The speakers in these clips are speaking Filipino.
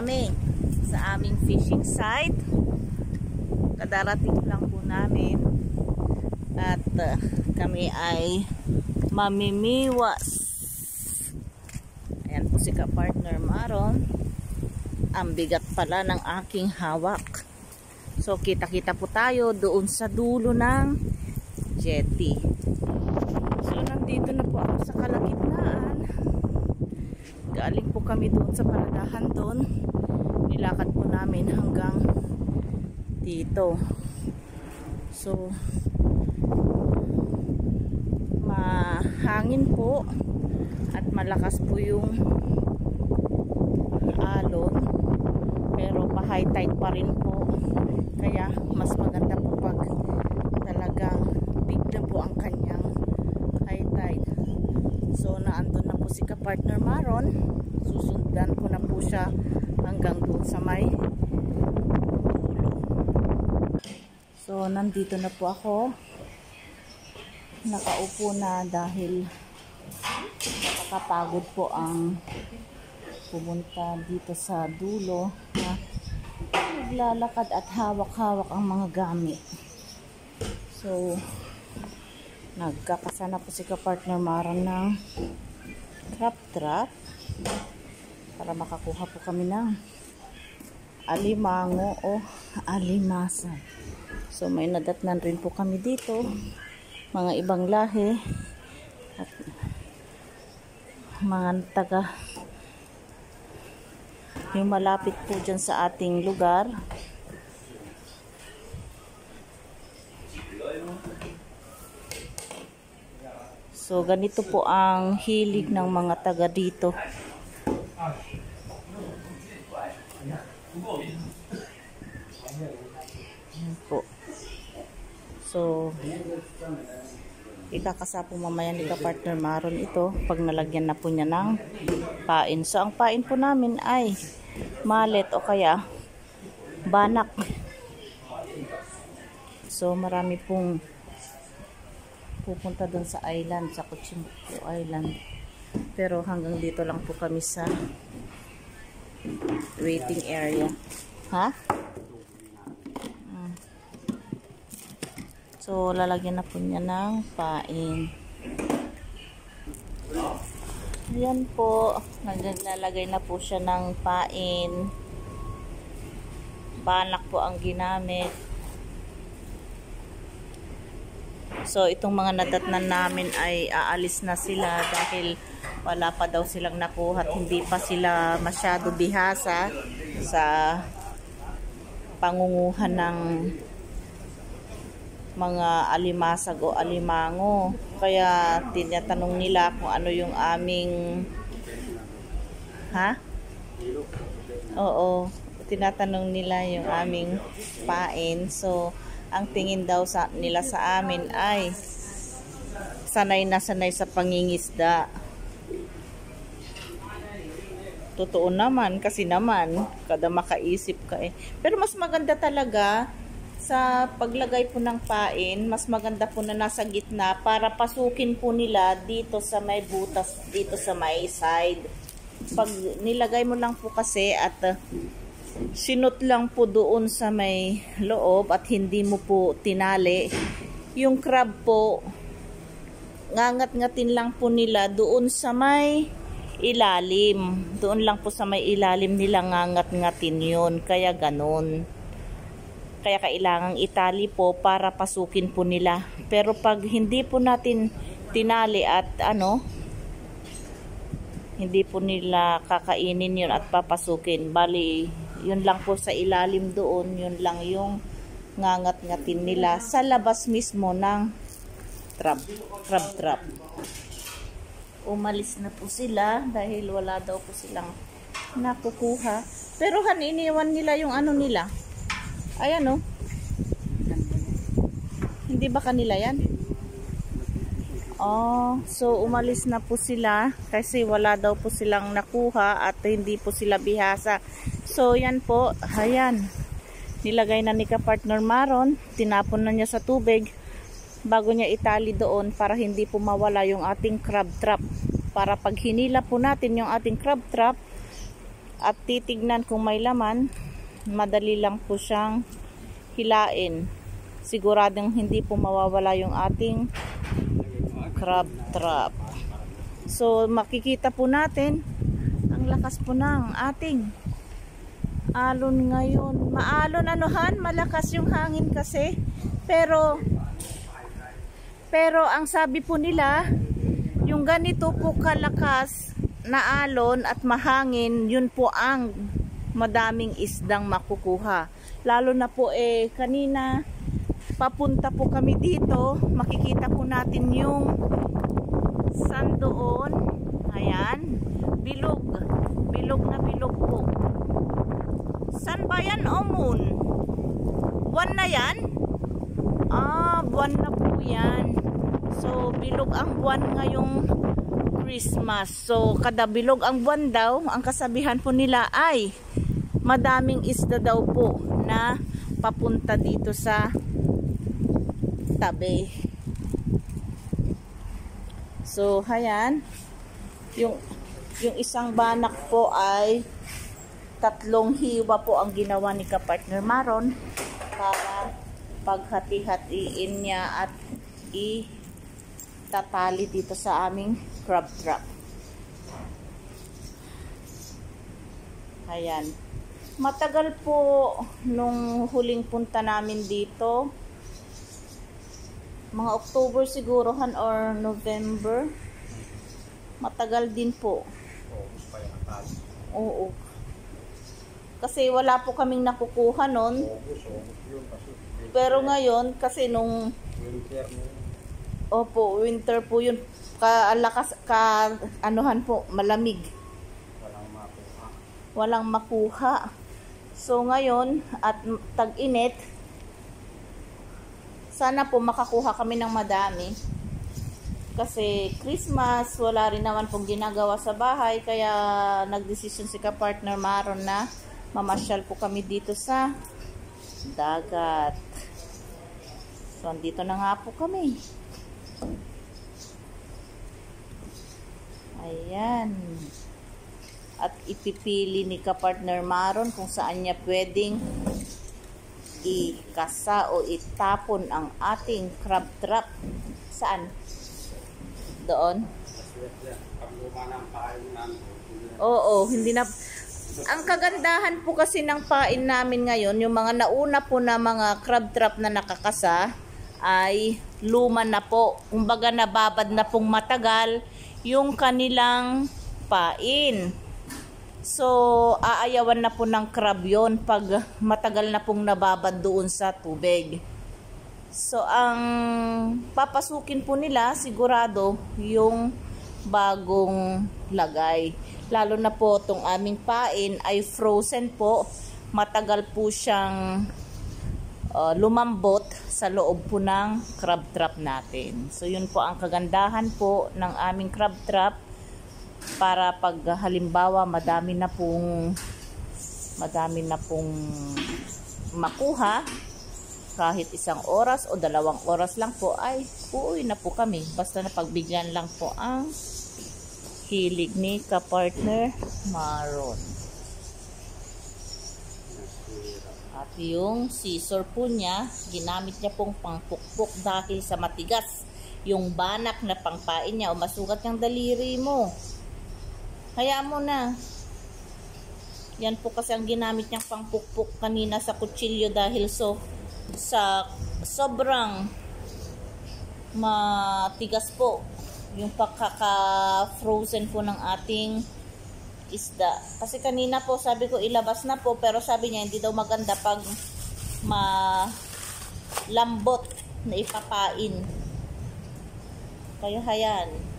kami sa aming fishing site. Kadarating lang po namin at kami ay mamimiwas. Ayan po si ka-partner Maron. Ang bigat pala ng aking hawak. So kita-kita po tayo doon sa dulo ng jetty. So nandito na po ako sa kalagitnaan. Galing po kami doon sa paradahan doon. Nilakad po namin hanggang dito. So mahangin po at malakas po yung alon, pero pa-high tide pa rin po, kaya mas maganda po pag talagang bigla po ang kanyang high tide. So naandun na po si ka-partner Maron, susundan ko na po siya hanggang doon sa may dulo. So nandito na po ako, nakaupo na dahil nakakapagod po ang pumunta dito sa dulo na naglalakad at hawak-hawak ang mga gamit. So nagkakasana po si ka-partner Maron ng crab trap para makakuha po kami ng alimango o alimasa. So may nadatnan rin po kami dito, mga ibang lahi at mga taga yung malapit po dyan sa ating lugar. So ganito po ang hilig ng mga taga dito. Yan po. So ikakasa po mamaya ni ka-partner Maron ito pag nalagyan na po niya ng pain. So ang pain po namin ay malet o kaya banak. So marami pong pupunta doon sa island, sa Cochimbo Island. Pero hanggang dito lang po kami sa waiting area. Ha? So lalagyan na po niya ng pain. Ayan po, naglalagay na po siya ng pain. Banak po ang ginamit. So itong mga nadatnan namin ay aalis na sila dahil wala pa daw silang nakuha at hindi pa sila masyado bihasa sa pangunguhan ng mga alimasag o alimango. Kaya tinatanong nila kung ano yung aming tinatanong nila yung aming pain. So ang tingin daw nila sa amin ay sanay na sanay sa pangingisda. Totoo naman kasi naman kada makaisip ka eh. Pero mas maganda talaga sa paglagay po ng pain, mas maganda po na nasa gitna para pasukin po nila dito sa may butas, dito sa may side. Pag nilagay mo lang po kasi at sinot lang po doon sa may loob at hindi mo po tinali, yung crab po ngangat-ngatin lang po nila doon sa may ilalim. Doon lang po sa may ilalim nila ngangat-ngatin yun, kaya ganun. Kaya kailangang itali po para pasukin po nila. Pero pag hindi po natin tinali at hindi po nila kakainin yun at papasukin. Bali, yun lang po sa ilalim doon. Yun lang yung ngangat-ngatin nila sa labas mismo ng crab trap. Umalis na po sila dahil wala daw po silang nakukuha. Pero iniwan nila yung nila. Ayan o. Hindi ba kanila yan? Oh, so umalis na po sila kasi wala daw po silang nakuha at hindi po sila bihasa. So yan po, ayan. Nilagay na ni ka-partner Maron, tinapon na niya sa tubig bago niya itali doon para hindi po mawala yung ating crab trap. Para pag hinila po natin yung ating crab trap at titignan kung may laman. Madali lang po siyang hilain. Siguradong hindi po mawawala yung ating crab trap. So makikita po natin ang lakas po ng ating alon ngayon. Maalon anuhan, malakas yung hangin kasi. Pero ang sabi po nila, yung ganito po kalakas na alon at mahangin, yun po ang madaming isdang makukuha. Lalo na po kanina papunta po kami dito, makikita po natin yung sand doon. Ayan, bilog na bilog po. San ba yan o moon? Buwan na yan? Buwan na po yan. So bilog ang buwan ngayong Christmas. So kada bilog ang buwan daw, ang kasabihan po nila ay madaming isda daw po na papunta dito sa tabi. So ayan, yung isang banak po ay 3 hiwa po ang ginawa ni Kapartner Maron para paghati-hatiin niya at itatali dito sa aming crab trap. Ayan. Matagal po nung huling punta namin dito. Mga October sigurohan or November. Matagal din po. Oo. Kasi wala po kaming nakukuha nun. Pero ngayon, kasi nung winter po yun. Anuhan po, malamig. Walang makuha. So ngayon, at tag-init, sana po makakuha kami ng madami. Kasi Christmas, wala rin naman pong ginagawa sa bahay. Kaya nagdesisyon si Kapartner Maron na mamasyal po kami dito sa dagat. So andito na nga po kami. Ayan. At ipipili ni Kapartner Maron kung saan niya pwedeng ikasa o itapon ang ating crab trap. Saan? Doon? Oo, hindi na. Ang kagandahan po kasi ng pain namin ngayon, yung mga nauna po na mga crab trap na nakakasa ay luma na po. Kumbaga nababad na pong matagal yung kanilang pain. So, aayawan na po ng crab yon pag matagal na pong nababad doon sa tubig. So, ang papasukin po nila, sigurado, yung bagong lagay. Lalo na po itong aming pain ay frozen po. Matagal po siyang lumambot sa loob po ng crab trap natin. So, yun po ang kagandahan po ng aming crab trap. Para pag halimbawa madami na pong makuha, kahit 1 oras o 2 oras lang po ay uuwi na po kami. Basta napagbigyan lang po ang hilig ni Kapartner Maron. At yung scissor po niya, ginamit niya pong pangpukpok dahil sa matigas yung banak na pangpain niya o masugat yung daliri mo. Hayaan mo na. Yan po kasi ang ginamit niyang pangpukpok kanina sa kutsilyo dahil sa sobrang matigas po yung pagkaka-frozen po ng ating isda. Kasi kanina po sabi ko ilabas na po, pero sabi niya hindi daw maganda pag malambot na ipapain. Kaya hayan.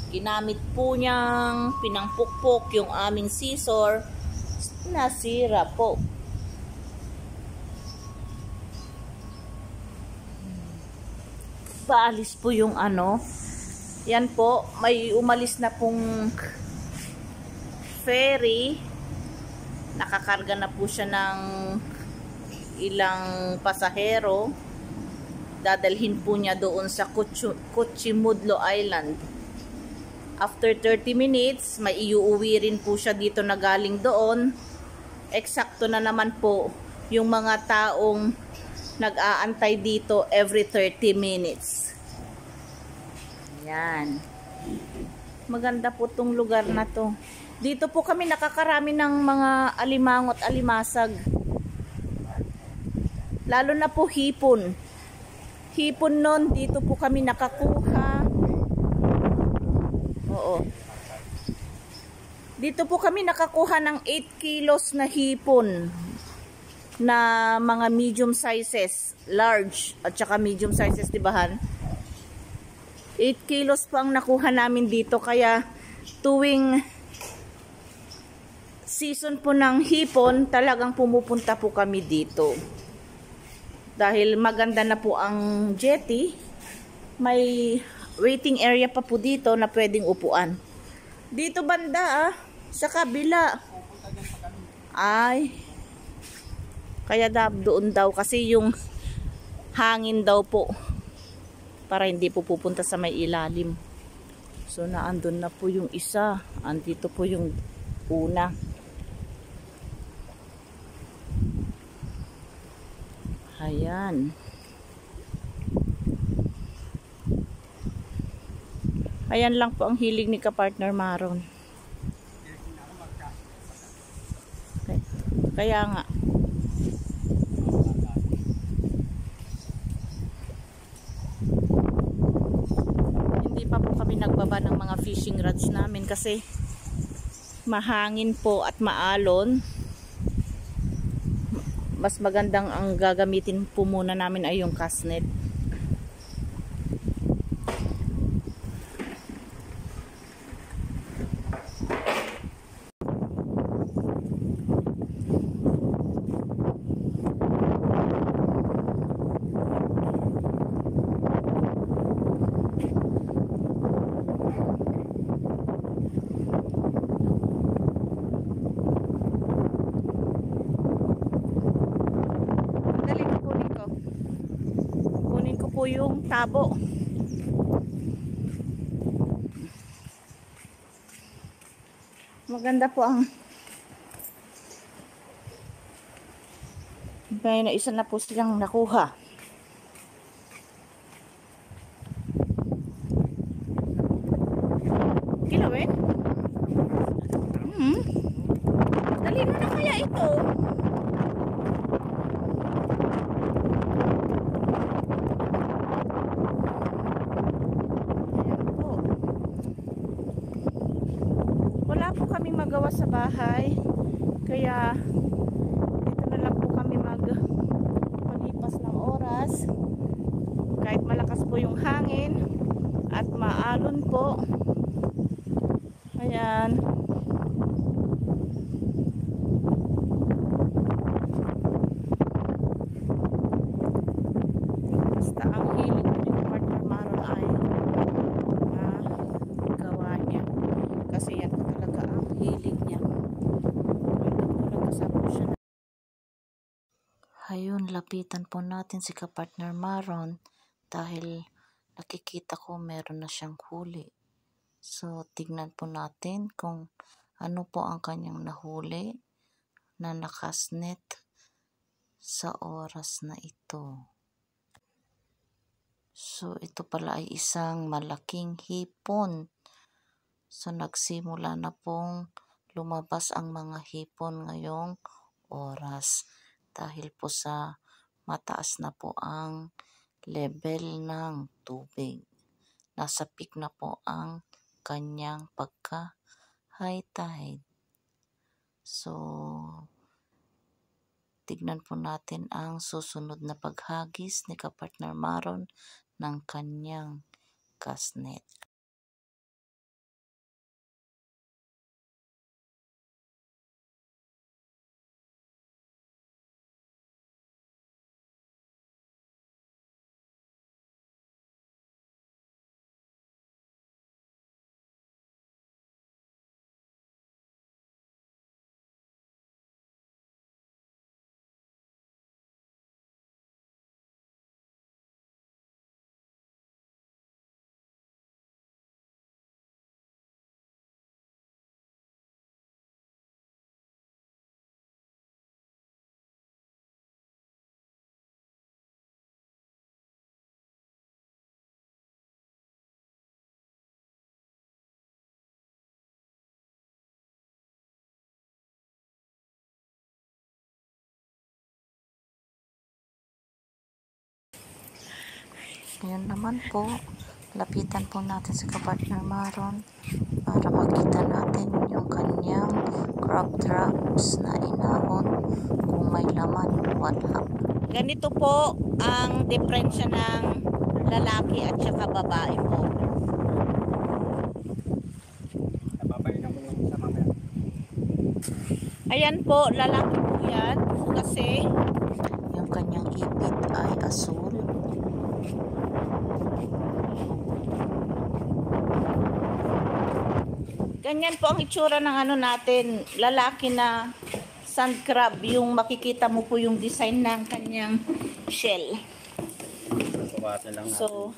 Ginamit po niyang pinangpukpok yung aming scissor, nasira po. Paalis po yung yan po, may umalis na pong ferry. Nakakarga na po siya ng ilang pasahero. Dadalhin po niya doon sa Cuchimudlo Island. After 30 minutes, may iuuwi rin po siya dito na galing doon. eksakto na naman po yung mga taong nag-aantay dito every 30 minutes. Yan. Maganda po tong lugar na to. Dito po kami nakakarami ng mga alimangot, alimasag. Lalo na po hipon. Hipon nun, dito po kami nakakuha. Oo. Dito po kami nakakuha ng 8 kilos na hipon na mga medium sizes, large at saka medium sizes, di ba Han? 8 kilos po ang nakuha namin dito, kaya tuwing season po ng hipon, talagang pumupunta po kami dito. Dahil maganda na po ang jetty, may waiting area pa po dito na pwedeng upuan. Dito banda sa kabila. Ay, kaya doon daw kasi yung hangin daw po para hindi po pupunta sa may ilalim. So naandun na po yung isa. Andito po yung una. Ayan. Ayan lang po ang hilig ni ka-partner Maron. Kaya nga. Hindi pa po kami nagbaba ng mga fishing rods namin kasi mahangin po at maalon. Mas magandang ang gagamitin po muna namin ay yung cast net. Po yung tabo. Maganda po ang may na isa na po silang nakuha. Kilawin? Dali mo na kaya ito. Wala po kaming magawa sa bahay, kaya dito na lang po kami maglipas ng oras kahit malakas po yung hangin at maalon po. Ayan. Basta ang hilig ni partner Maron ay gawa niya kasi yan talaga ang hilig niya. Ayun, lapitan po natin si ka-partner Maron dahil nakikita ko meron na siyang huli. So, tignan po natin kung ano po ang kanyang nahuli na nakasnet sa oras na ito. So, ito pala ay isang malaking hipon. So, nagsimula na pong lumabas ang mga hipon ngayong oras dahil po sa mataas na po ang level ng tubig. Nasa peak na po ang kanyang pagka-high tide. So, tignan po natin ang susunod na paghagis ni ka-partner Maron ng kanyang cast net. Ngayon naman po, lapitan po natin sa kapartner Maron para makita natin yung kanyang crop traps na inahon kung may laman o wala. Ganito po ang diferensya ng lalaki at saka babae po. Napapainan ko yung isa mamaya. Ayan po, lalaki po yan kasi yung kanyang ipit ay asul. Ganyan po ang itsura ng ano natin, lalaki na sand crab. Yung makikita mo po yung design ng kanyang shell. Sukatin lang natin. So,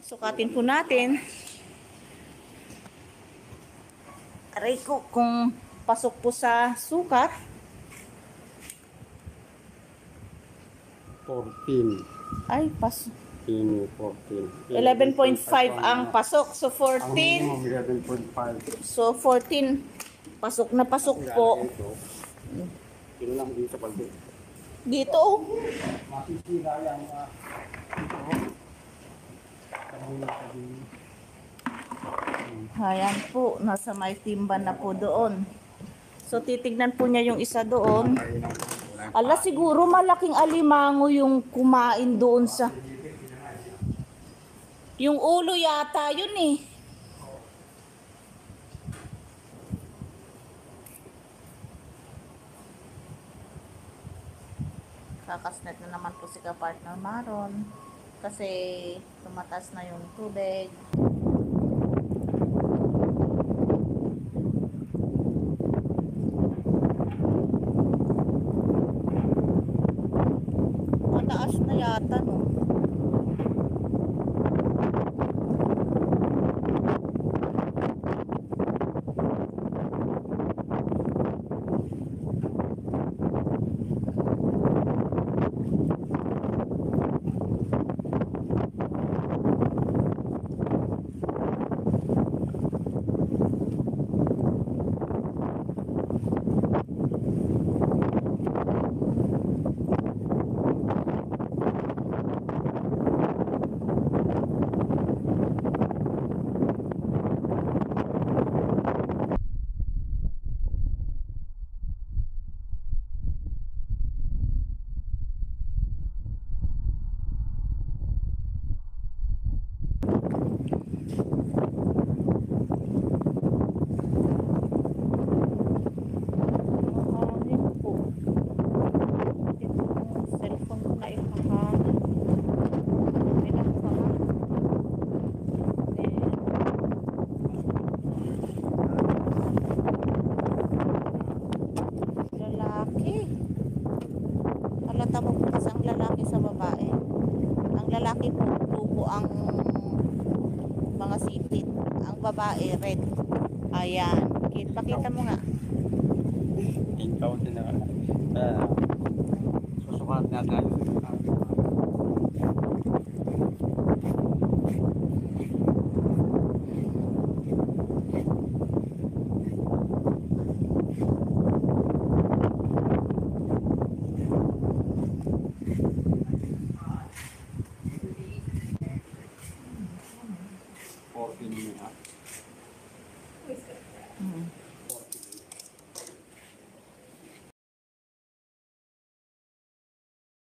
sukatin po natin. Aray ko kung pasok po sa sukat. 14. Ay, pasok. 14. 11.5 ang pasok. So, Ang 14. minimum 11.5. So, 14. Pasok na pasok po. Ito lang dito sa paldo. Dito, oh. Masisira yung Ayan po, nasa may timba na po doon. So, titignan po niya yung isa doon. Ala, siguro malaking alimango yung kumain doon sa... Yung ulo yata yun eh. Kakasnet na naman po si kapartner Maron. Kasi tumatas na yung tubig. Mataas na yata, no? Lalaki po, tubo ang mga sipit. Ang babae, red. Ayan. Pakita mo nga. 10,000 na. Susukat natin.